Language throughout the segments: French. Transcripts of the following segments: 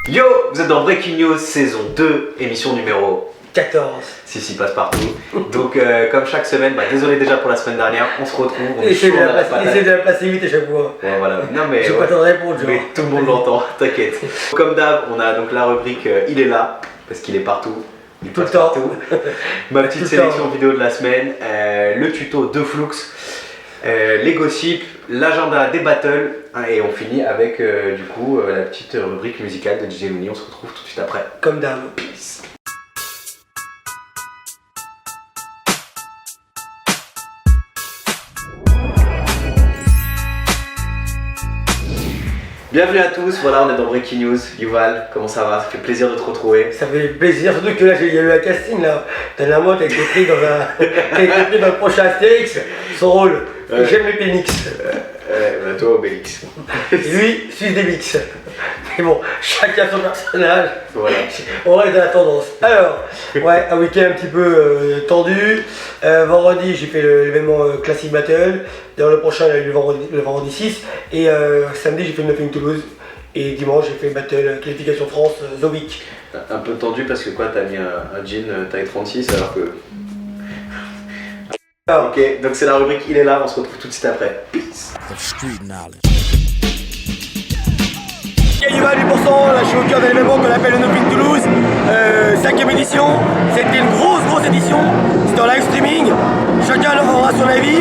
Yo, vous êtes dans Breaking News saison 2, émission numéro 14. Si, passe partout. Donc comme chaque semaine, désolé déjà pour la semaine dernière, on se retrouve. Essaye de la placer vite à chaque fois. Ouais, voilà. Non mais j'ai pas tant de répondre, genre. Mais tout le monde l'entend, t'inquiète. Comme d'hab, on a donc la rubrique il est là, parce qu'il est partout. Il tout le passe temps. Partout. Ma petite sélection vidéo de la semaine, le tuto de Flux, les gossips, l'agenda des battles, et on finit avec du coup la petite rubrique musicale de DJ Looney. On se retrouve tout de suite après. Comme d'hab. Peace. Bienvenue à tous, voilà on est dans Breaking News. Yuval, comment ça va? Ça fait plaisir de te retrouver. Ça fait plaisir, surtout que là il y a eu un casting là. Dernièrement t'as été pris dans le prochain Astérix, son rôle. Ouais. J'aime les Pénix. Toi Obélix. Lui, Suisse des Mix. Mais bon, chacun son personnage. Voilà. On reste dans la tendance. Alors, ouais, un week-end un petit peu tendu. Vendredi, j'ai fait l'événement Classic Battle. D'ailleurs, le prochain, il a eu le vendredi 6. Et samedi, j'ai fait le Nothing Toulouse. Et dimanche, j'ai fait Battle Qualification France The Week. Un peu tendu parce que quoi, t'as mis un jean taille 36 alors que. Alors. Ok, donc c'est la rubrique Il est là, on se retrouve tout de suite après. Peace. Yuval 8%, là je suis au cœur d'un événement qu'on appelle le Nothing Toulouse, 5ème édition. C'était une grosse édition, c'était en live streaming, chacun aura son avis.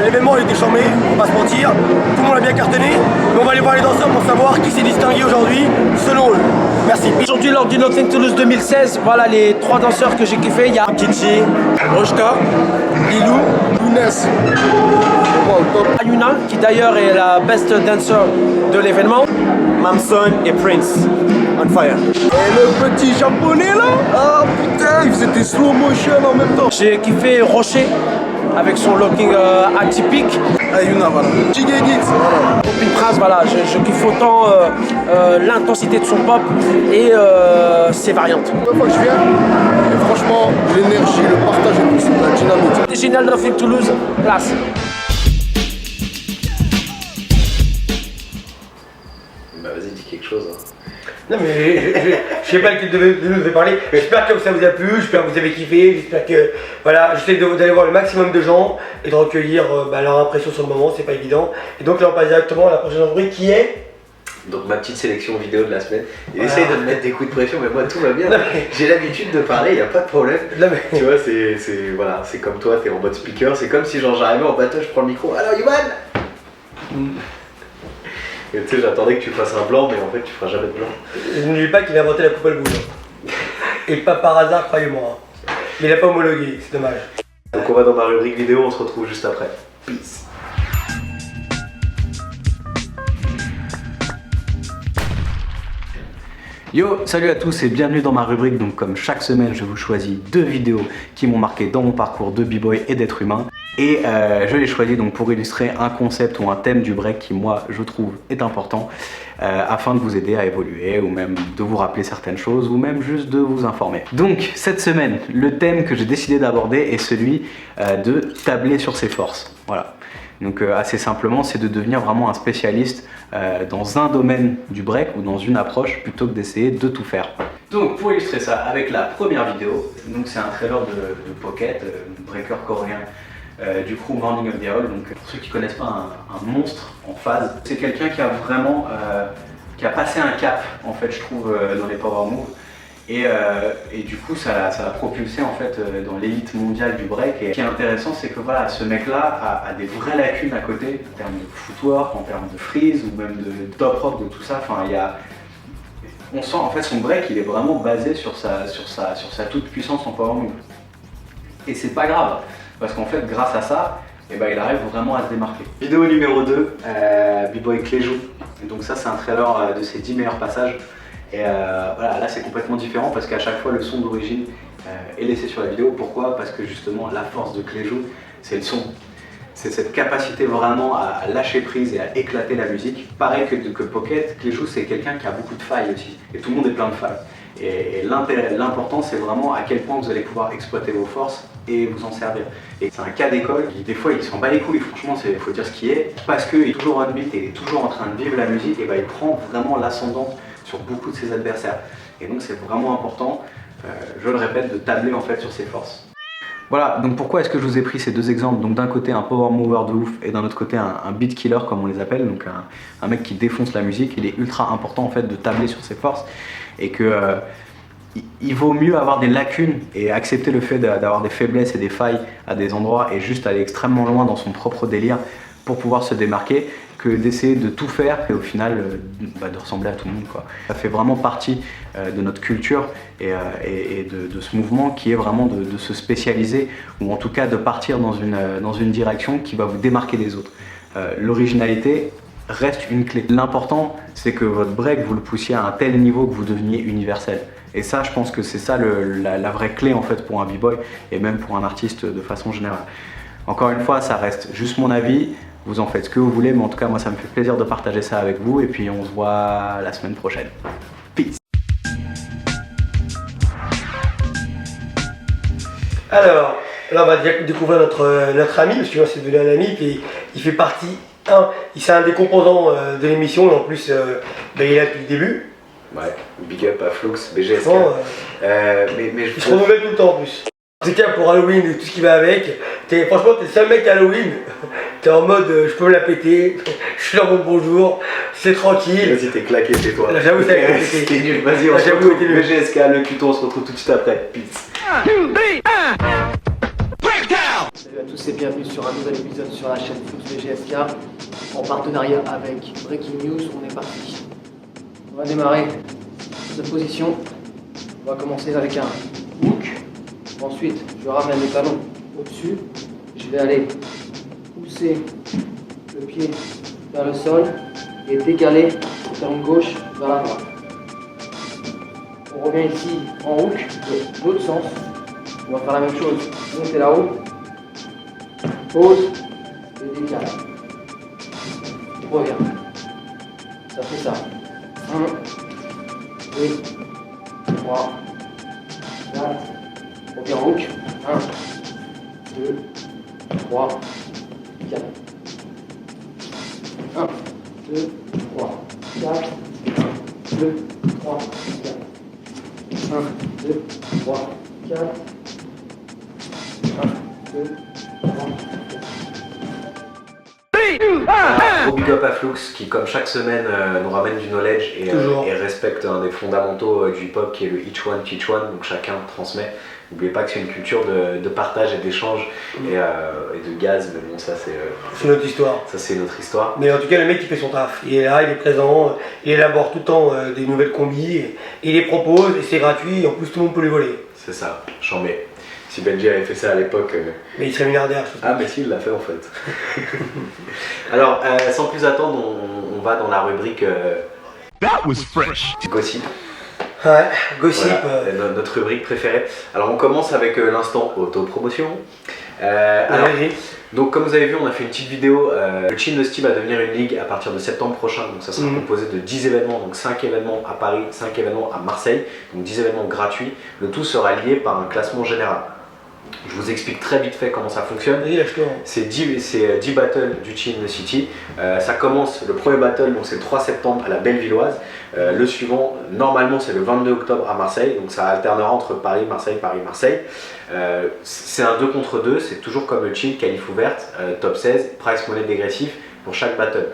L'événement était charmé, on va pas se mentir, tout le monde a bien cartonné, mais on va aller voir les danseurs pour savoir qui s'est distingué aujourd'hui selon eux. Merci. Aujourd'hui lors du Nothing Toulouse 2016, voilà les 3 danseurs que j'ai kiffé. Il y a Kitchi, Roshka, Lilou, Younes, Ayuna qui d'ailleurs est la best dancer de l'événement. Mamson et Prince, on fire. Et le petit japonais là, ah putain, il faisait des slow motion en même temps. J'ai kiffé Rocher avec son looking atypique. Ayuna, voilà. Jigedit, voilà. Une phrase, voilà, je kiffe autant l'intensité de son pop et ses variantes. La fois que je viens, et franchement, l'énergie, le partage et tout, c'est de la dynamique. C'est génial Nothing Toulouse, classe. Vas-y, dis quelque chose. Non mais je sais pas lequel de nous devait parler. J'espère que ça vous a plu, j'espère que vous avez kiffé, j'espère que voilà, j'essaie d'aller voir le maximum de gens et de recueillir leur impression sur le moment, c'est pas évident. Et donc là on passe directement à la prochaine rubrique qui est. Donc ma petite sélection vidéo de la semaine. Et essaye de me mettre des coups de pression, mais moi tout va bien. J'ai l'habitude de parler, il n'y a pas de problème. Tu vois, c'est comme toi, t'es en mode speaker, c'est comme si genre j'arrivais en bateau, je prends le micro. Alors Yuval. Et tu sais, j'attendais que tu fasses un blanc, mais en fait tu feras jamais de blanc. Je n'oublie pas qu'il a inventé la coupe à le bouge. Et pas par hasard, croyez-moi. Mais il n'a pas homologué, c'est dommage. Donc on va dans ma rubrique vidéo, on se retrouve juste après. Peace. Yo, salut à tous et bienvenue dans ma rubrique. Donc comme chaque semaine, je vous choisis 2 vidéos qui m'ont marqué dans mon parcours de b-boy et d'être humain. Et je les choisis donc pour illustrer un concept ou un thème du break qui moi je trouve est important afin de vous aider à évoluer ou même de vous rappeler certaines choses ou même juste de vous informer. Donc cette semaine, le thème que j'ai décidé d'aborder est celui de tabler sur ses forces. Voilà. Donc assez simplement, c'est de devenir vraiment un spécialiste dans un domaine du break ou dans une approche plutôt que d'essayer de tout faire. Donc pour illustrer ça avec la première vidéo, donc c'est un trailer de Pocket, breaker coréen du crew Morning of the Owl. Donc pour ceux qui connaissent pas un monstre en phase, c'est quelqu'un qui a vraiment qui a passé un cap en fait je trouve dans les power moves. Et du coup ça l'a propulsé en fait dans l'élite mondiale du break. Et ce qui est intéressant c'est que voilà, ce mec là a des vraies lacunes à côté en termes de footwork, en termes de freeze ou même de top rock, de tout ça. Enfin on sent en fait son break il est vraiment basé sur sa toute puissance en power move. Et c'est pas grave parce qu'en fait grâce à ça il arrive vraiment à se démarquer. Vidéo numéro 2, B-Boy Cléjou. Donc ça c'est un trailer de ses 10 meilleurs passages. Et voilà, là c'est complètement différent parce qu'à chaque fois le son d'origine est laissé sur la vidéo. Pourquoi? Parce que justement la force de Cléjou, c'est le son. C'est cette capacité vraiment à lâcher prise et à éclater la musique. Pareil que Pocket, Cléjou c'est quelqu'un qui a beaucoup de failles aussi. Et tout le monde est plein de failles. Et l'important c'est vraiment à quel point vous allez pouvoir exploiter vos forces et vous en servir. Et c'est un cas d'école qui des fois il s'en bat les couilles, franchement il faut dire ce qui est. Parce qu'il est toujours on beat et il est toujours en train de vivre la musique, et il prend vraiment l'ascendant sur beaucoup de ses adversaires. Et donc c'est vraiment important, je le répète, de tabler en fait sur ses forces. Voilà, donc pourquoi est-ce que je vous ai pris ces deux exemples? Donc d'un côté un power mover de ouf et d'un autre côté un beat killer comme on les appelle, donc un mec qui défonce la musique. Il est ultra important en fait de tabler sur ses forces et que il vaut mieux avoir des lacunes et accepter le fait d'avoir des faiblesses et des failles à des endroits et juste aller extrêmement loin dans son propre délire pour pouvoir se démarquer, que d'essayer de tout faire et au final de ressembler à tout le monde, quoi. Ça fait vraiment partie de notre culture et de ce mouvement qui est vraiment de se spécialiser ou en tout cas de partir dans une direction qui va vous démarquer des autres. L'originalité reste une clé. L'important c'est que votre break vous le poussiez à un tel niveau que vous deveniez universel. Et ça, je pense que c'est ça la vraie clé en fait pour un b-boy et même pour un artiste de façon générale. Encore une fois, ça reste juste mon avis. Vous en faites ce que vous voulez, mais en tout cas, moi, ça me fait plaisir de partager ça avec vous. Et puis, on se voit la semaine prochaine. Peace. Alors, là on va découvrir notre ami, parce que moi c'est devenu un ami, puis il fait partie, c'est un des composants de l'émission, et en plus il est là depuis le début. Ouais, big up à Flux, BGSK. Mais il se renouvelle tout le temps en plus. En tout cas pour Halloween et tout ce qui va avec, franchement t'es le seul mec à Halloween, t'es en mode je peux me la péter, je suis dans mon bonjour, c'est tranquille. Vas-y, t'es claqué chez toi. J'avoue c'est nul, vas-y, on se retrouve. BGSK, le Cuton, on se retrouve tout de suite après. Peace. Salut à tous et bienvenue sur un nouvel épisode sur la chaîne Flux BGSK en partenariat avec Breaking News. On est parti. On va démarrer cette position. On va commencer avec un hook. Ensuite, je ramène les talons au-dessus. Je vais aller pousser le pied vers le sol et décaler le talon gauche vers la droite. On revient ici en hook de l'autre sens. On va faire la même chose. Monter là-haut. Pause et décale. On revient. Ça fait ça. 1, 2, 3, 4. On revient en hook. 1, 2, 3, 4. 1, 2, 3, 4. 1, 2, 3, 4. 1, 2, 3, 4. 1, 2, 3, 4. Gros big up à Flux qui, comme chaque semaine, nous ramène du knowledge et respecte un des fondamentaux du hip-hop qui est le each one teach one, donc chacun transmet. N'oubliez pas que c'est une culture de partage et d'échange et de gaz, mais bon, ça c'est notre histoire. Ça c'est notre histoire. Mais en tout cas, le mec il fait son taf. Il est là, il est présent, il élabore tout le temps des nouvelles combis, et il les propose et c'est gratuit, et en plus tout le monde peut les voler. C'est ça, chambé. Si Benji avait fait ça à l'époque. Mais il serait milliardaire. Ah, mais si, il l'a fait en fait. Alors, sans plus attendre, on va dans la rubrique That was fresh. Gossip. Ouais, Gossip. Voilà, notre rubrique préférée. Alors, on commence avec l'instant autopromotion. Alors, donc, comme vous avez vu, on a fait une petite vidéo. Le Chill Nasty va devenir une ligue à partir de septembre prochain. Donc, ça sera composé de 10 événements. Donc, 5 événements à Paris, 5 événements à Marseille. Donc, 10 événements gratuits. Le tout sera lié par un classement général. Je vous explique très vite fait comment ça fonctionne. C'est 10 battles du Chill City. Ça commence, le premier battle, donc c'est le 3 septembre à la Bellevilloise. Le suivant, normalement, c'est le 22 octobre à Marseille. Donc ça alternera entre Paris, Marseille, Paris, Marseille. C'est un 2 contre 2, c'est toujours comme le Chill, qualif ouverte, top 16, price money dégressif pour chaque battle.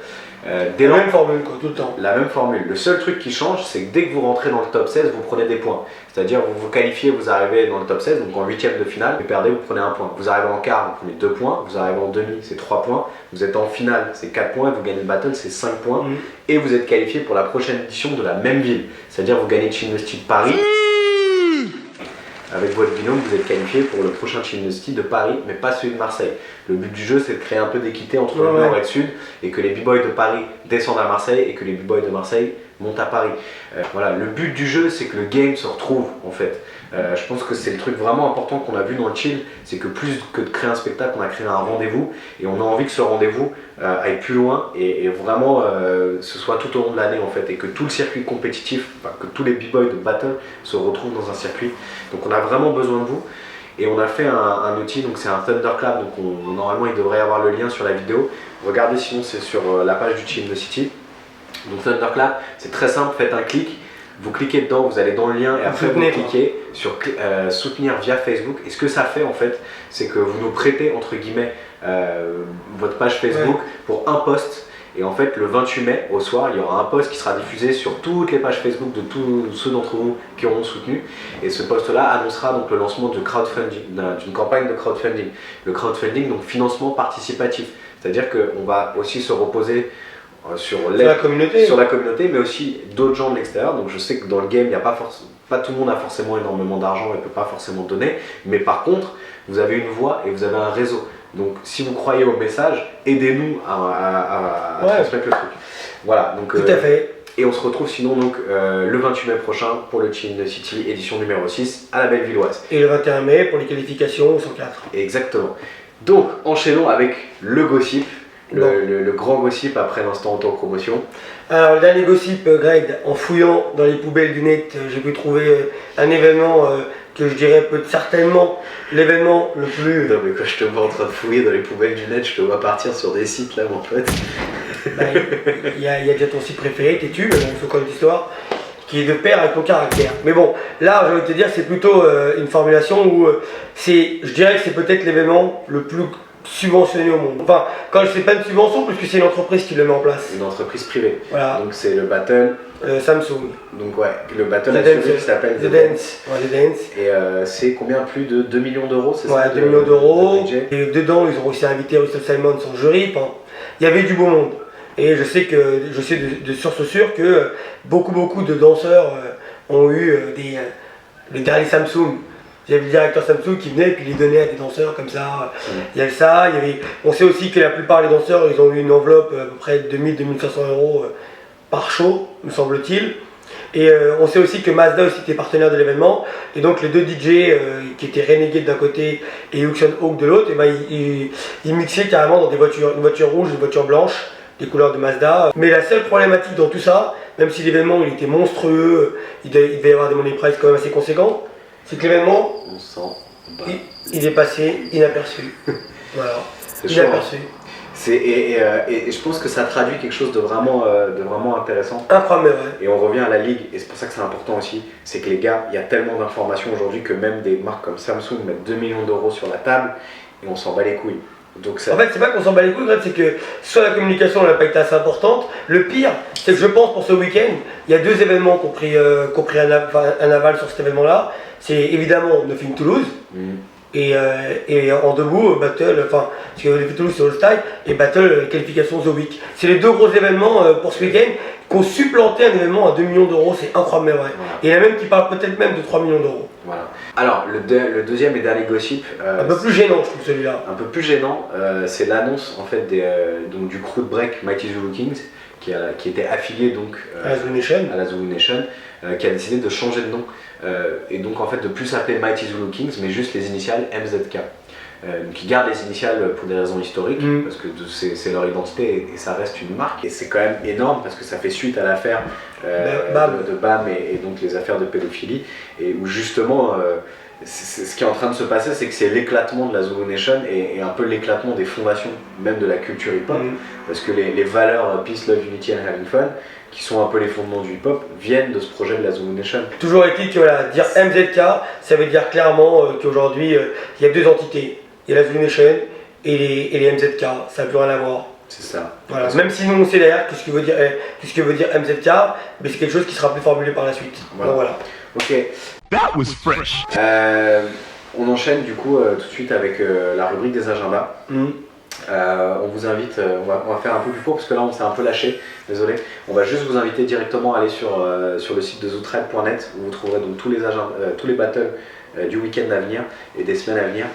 La même formule quoi, tout le temps. La même formule. Le seul truc qui change, c'est que dès que vous rentrez dans le top 16, vous prenez des points. C'est-à-dire vous vous qualifiez, vous arrivez dans le top 16, donc en 8ème de finale, vous perdez, vous prenez 1 point. Vous arrivez en quart, vous prenez 2 points. Vous arrivez en demi, c'est 3 points. Vous êtes en finale, c'est 4 points. Vous gagnez le battle, c'est 5 points. Et vous êtes qualifié pour la prochaine édition de la même ville. C'est-à-dire vous gagnez Chill Nasty de Paris. Avec votre binôme, vous êtes qualifié pour le prochain Chill Nasty de Paris, mais pas celui de Marseille. Le but du jeu, c'est de créer un peu d'équité entre le nord et le sud, et que les b-boys de Paris descendent à Marseille, et que les b-boys de Marseille montent à Paris. Voilà, le but du jeu, c'est que le game se retrouve, en fait. Je pense que c'est le truc vraiment important qu'on a vu dans le chill, c'est que plus que de créer un spectacle, on a créé un rendez-vous, et on a envie que ce rendez-vous aille plus loin, et vraiment ce soit tout au long de l'année, en fait, et que tout le circuit compétitif, enfin, que tous les b-boys de battle se retrouvent dans un circuit. Donc on a vraiment besoin de vous. Et on a fait un outil, donc c'est un Thunderclap, donc normalement il devrait y avoir le lien sur la vidéo. Regardez, sinon c'est sur la page du Chill City. Donc Thunderclap, c'est très simple, faites un clic, Vous cliquez dedans, vous allez dans le lien et après vous soutenez, cliquez sur soutenir via Facebook. Et ce que ça fait en fait, c'est que vous nous prêtez entre guillemets votre page Facebook pour un post. Et en fait, le 28 mai au soir, il y aura un post qui sera diffusé sur toutes les pages Facebook de tous ceux d'entre vous qui auront soutenu. Et ce post-là annoncera donc le lancement de crowdfunding, d'une campagne de crowdfunding. Le crowdfunding, donc financement participatif. C'est-à-dire qu'on va aussi se reposer sur la communauté, mais aussi d'autres gens de l'extérieur. Donc je sais que dans le game, il n'y a pas tout le monde a forcément énormément d'argent et ne peut pas forcément donner. Mais par contre, vous avez une voix et vous avez un réseau. Donc si vous croyez au message, aidez-nous à transmettre le truc. Voilà, donc tout à fait. et on se retrouve sinon donc le 28 mai prochain pour le Chin City édition numéro 6 à la Bellevilloise. Et le 21 mai pour les qualifications au 104. Exactement. Donc enchaînons avec le gossip, le grand gossip après l'instant auto-promotion. Alors le dernier gossip, Greg, en fouillant dans les poubelles du net, j'ai pu trouver un événement que je dirais peut certainement l'événement le plus... Non mais quand je te vois en train de fouiller dans les poubelles du net, je te vois partir sur des sites là mon pote. Il y a déjà ton site préféré, Tétu, il faut connaître l'histoire, qui est de pair avec ton caractère. Mais bon, là je vais te dire, c'est plutôt une formulation où je dirais que c'est peut-être l'événement le plus subventionné au monde. Enfin, quand je sais pas une subvention, parce que c'est une entreprise qui le met en place. Une entreprise privée. Voilà. Donc c'est le battle. Samsung. Donc ouais, le battle qui s'appelle The Dance. Ouais, The Dance. Et c'est combien, plus de 2 millions d'euros, c'est ça? Ouais, 2 millions d'euros. Et dedans, ils ont aussi invité Russell Simon, son jury. Enfin, il y avait du beau monde. Et je sais de source sûre que beaucoup de danseurs ont eu les derniers Samsung. J'avais le directeur Samsung qui venait et puis les donnait à des danseurs comme ça. Il y avait ça, on sait aussi que la plupart des danseurs, ils ont eu une enveloppe à peu près de 2000-2500 euros par show, me semble-t-il. Et on sait aussi que Mazda aussi était partenaire de l'événement. Et donc les deux DJ qui étaient Renegade d'un côté et Yuxon Hawk de l'autre, ils mixaient carrément dans des voitures, une voiture rouge, une voiture blanche, des couleurs de Mazda. Mais la seule problématique dans tout ça, même si l'événement il était monstrueux, il devait y avoir des money price quand même assez conséquents, c'est que l'événement, il est passé inaperçu. Voilà, inaperçu. Et je pense que ça traduit quelque chose de vraiment intéressant. Incroyable, ouais. Et on revient à la ligue, et c'est pour ça que c'est important aussi, c'est que les gars, il y a tellement d'informations aujourd'hui que même des marques comme Samsung mettent 2 millions d'euros sur la table et on s'en bat les couilles. Donc ça... En fait, c'est pas qu'on s'en bat les couilles, c'est que soit la communication n'a pas été assez importante. Le pire, c'est que je pense pour ce week-end, il y a deux événements qui ont pris un aval sur cet événement-là. C'est évidemment Nothing to Lose. Et en debout, Battle, parce que Nothing to Lose c'est All Style, et Battle qualification The Week. C'est les deux gros événements pour ce week-end qui ont supplanté un événement à 2 millions d'euros, c'est incroyable, mais vrai. Voilà. Et il y en a même qui parlent peut-être même de 3 millions d'euros. Voilà. Alors, le deuxième et dernier gossip. Un peu plus gênant, je trouve celui-là. Un peu plus gênant, c'est l'annonce en fait donc, du crew de break Mighty Zulu Kings, qui était affilié donc à la Zulu Nation, qui a décidé de changer de nom. Et donc en fait de plus s'appeler Mighty Zulu Kings, mais juste les initiales MZK. Donc ils gardent les initiales pour des raisons historiques, parce que c'est leur identité et ça reste une marque. Et c'est quand même énorme parce que ça fait suite à l'affaire de BAM et donc les affaires de pédophilie, et où justement ce qui est en train de se passer, c'est que c'est l'éclatement de la Zulu Nation et un peu l'éclatement des fondations même de la culture hip-hop, parce que les valeurs Peace, Love, Unity and Having Fun, qui sont un peu les fondements du hip-hop, viennent de ce projet de la Zulu Nation. Toujours est-il que voilà, dire MZK, ça veut dire clairement qu'aujourd'hui il y a deux entités. Il y a la Zulu Nation et les MZK, ça n'a plus rien à voir. C'est ça. Voilà. Même si nous on sait derrière tout ce que veut dire MZK, mais c'est quelque chose qui sera plus formulé par la suite. Voilà. Donc voilà. Ok. That was fresh. On enchaîne du coup tout de suite avec la rubrique des agendas. On vous invite, on va faire un peu plus court parce que là on s'est un peu lâché, désolé. On va juste vous inviter directement à aller sur le site de zootribe.net où vous trouverez donc tous les battles du week-end à venir et des semaines à venir.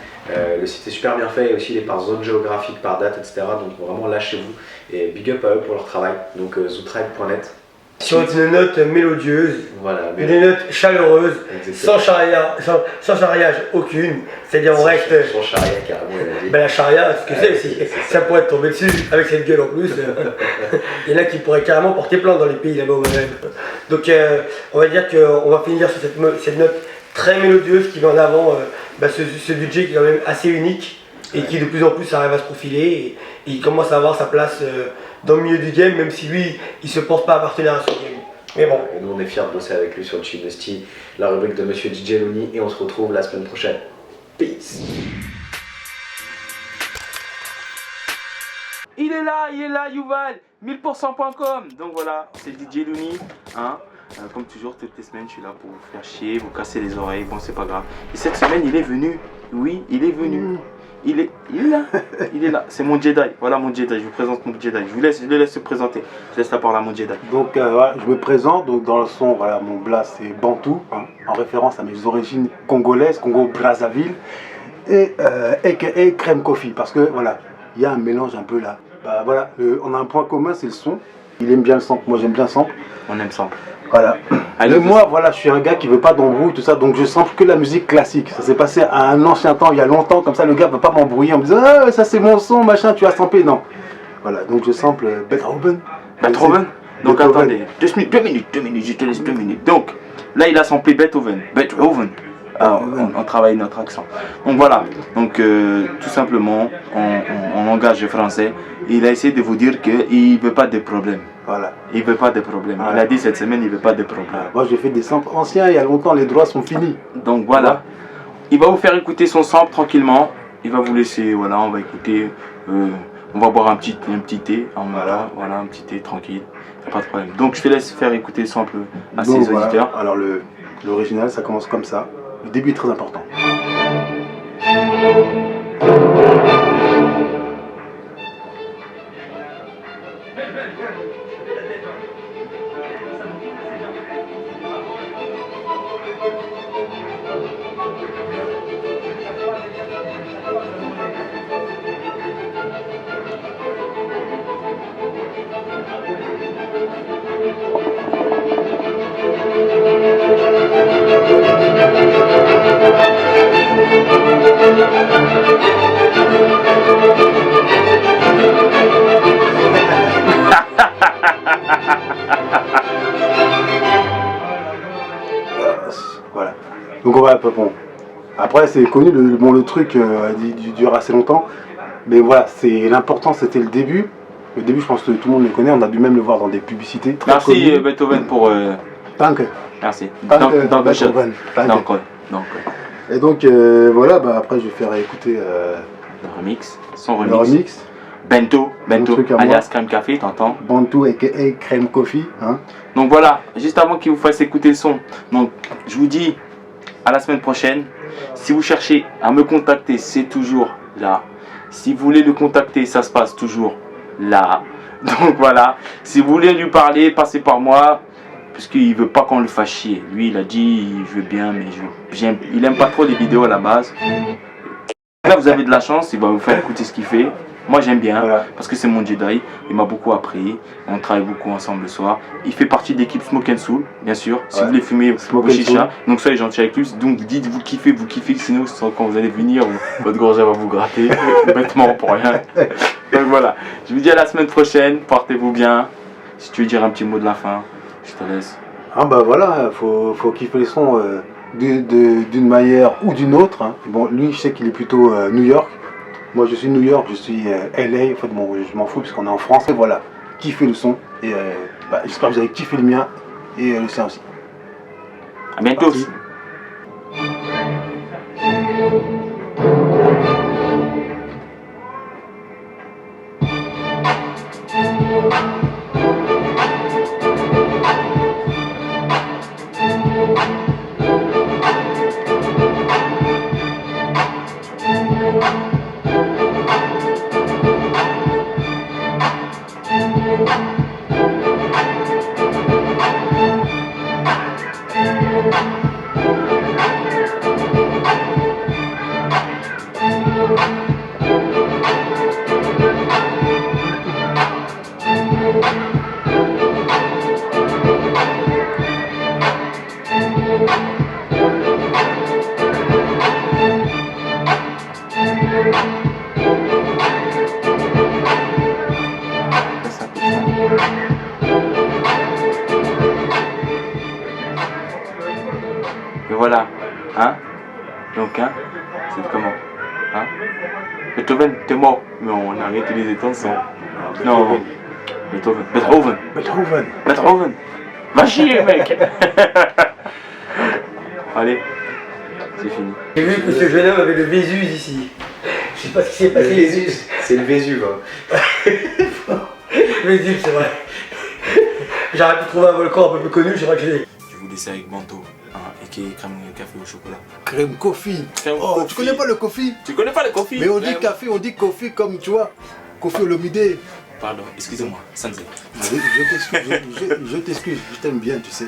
Le site est super bien fait et aussi il est par zone géographique, par date, etc. Donc vraiment lâchez-vous et big up à eux pour leur travail. Donc zootribe.net. Sur une note mélodieuse, voilà, une note chaleureuse, sans charriage aucune, c'est-à-dire on reste... Sans charia carrément, ben la charia, ce que c'est aussi, ça pourrait te tomber dessus, avec cette gueule en plus, il y en a qui pourraient carrément porter plainte dans les pays là-bas au Maghreb. Donc on va dire qu'on va finir sur cette note très mélodieuse qui met en avant ce budget qui est quand même assez unique et qui de plus en plus arrive à se profiler et il commence à avoir sa place dans le milieu du game, même si lui il se porte pas appartenir à ce game. Mais bon. Et nous on est fiers de bosser avec lui sur Chill Dusty, la rubrique de Monsieur DJ Looney, et on se retrouve la semaine prochaine. Peace. Il est là, Yuval, 1000%.com. Donc voilà, c'est DJ Looney, hein. Comme toujours, toutes les semaines, je suis là pour vous faire chier, vous casser les oreilles, bon, c'est pas grave. Et cette semaine, il est venu. Oui, il est venu. Il est là. Il est là. C'est mon Jedi. Voilà mon Jedi. Je vous présente mon Jedi. Je le laisse se présenter. Je laisse la parole à mon Jedi. Donc voilà, je me présente, donc dans le son, voilà, mon blast c'est Bantou, hein, en référence à mes origines congolaises, Congo-Brazzaville, et aka Crème Coffee, parce que voilà, il y a un mélange un peu là. Bah, voilà, on a un point commun, c'est le son. Il aime bien le sample, moi j'aime bien le sample. On aime sample. Voilà. Mais moi, voilà, je suis un gars qui veut pas d'embrouille, tout ça, donc je sample que la musique classique. Ça s'est passé à un ancien temps, il y a longtemps, comme ça le gars veut pas m'embrouiller en me disant ah, ça c'est mon son, machin, tu as samplé. Non. Voilà, donc je sample Beethoven. Beethoven. Donc attendez, 2 minutes, je te laisse 2 minutes. Donc là il a samplé Beethoven. Ah, on travaille notre accent. Donc voilà, donc tout simplement en langage français, il a essayé de vous dire qu'il ne veut pas de problème. Voilà. Il veut pas de problème. Voilà. Il a dit cette semaine il veut pas de problème. Voilà. Moi j'ai fait des samples anciens, il y a longtemps, les droits sont finis. Donc voilà, il va vous faire écouter son sample tranquillement. Il va vous laisser, voilà, on va écouter, on va boire un petit thé, voilà, un petit thé tranquille, y a pas de problème. Donc je te laisse faire écouter le sample à Donc, ses auditeurs. Voilà. Alors l'original ça commence comme ça. Le début est très important. Voilà. Donc on va bon. Après c'est connu le truc dure assez longtemps. Mais voilà, c'est l'important c'était le début. Le début je pense que tout le monde le connaît, on a dû même le voir dans des publicités. Très Merci connues. Beethoven pour... Danke. Merci. Danke, Beethoven. Danke. Donc, Et donc voilà, bah, après je vais faire écouter le remix, son le remix. remix. Bento, truc à moi. alias Crème Café, t'entends? Bantou aka Crème Coffee. Hein. Donc voilà, juste avant qu'il vous fasse écouter le son, donc je vous dis à la semaine prochaine. Si vous cherchez à me contacter, c'est toujours là. Si vous voulez le contacter, ça se passe toujours là. Donc voilà, si vous voulez lui parler, passez par moi. Parce qu'il veut pas qu'on le fasse chier. Lui il a dit il veut bien, mais il aime pas trop les vidéos à la base. Là vous avez de la chance, il va vous faire écouter ce qu'il fait. Moi j'aime bien, Voilà. parce que c'est mon Jedi, il m'a beaucoup appris, on travaille beaucoup ensemble le soir. Il fait partie de l'équipe Smoke and Soul, bien sûr, si vous voulez fumer Smoke vos and chicha, Soul. donc soyez gentil avec lui, donc dites vous kiffez, sinon quand vous allez venir, votre gorge va vous gratter, bêtement pour rien. Donc voilà, je vous dis à la semaine prochaine, portez-vous bien, si tu veux dire un petit mot de la fin, je te laisse. Ah bah voilà, faut kiffer les sons d'une manière ou d'une autre. Hein. Bon, lui, je sais qu'il est plutôt New York. Moi, je suis New York, je suis LA. En fait, bon, je m'en fous parce qu'on est en France. Et voilà, kiffez le son. Et bah, j'espère que vous avez kiffé le mien et le sien aussi. À bientôt. Merci. Et voilà, hein? Donc, hein? C'est comment? Hein? Beethoven, t'es mort. Mais on a réutilisé ton son. Non, Beethoven. Beethoven. Beethoven. Va chier, mec. Allez, c'est fini. J'ai vu que ce jeune homme avait le Vésus ici. Je sais pas ce qui s'est passé. Vésuve, c'est le Vésuve. Vésus, c'est vrai. J'aurais pu trouver un volcan un peu plus connu, je crois que j'ai. Je vous laisse avec Banto, et qui est crème café au chocolat. Crème coffee. Crème Oh, coffee. tu connais pas le coffee? Tu connais pas le coffee? Mais on dit café, on dit coffee comme tu vois. Coffee Olomide. Pardon, excusez-moi, Sanzé. Je t'excuse, je t'aime bien, tu sais.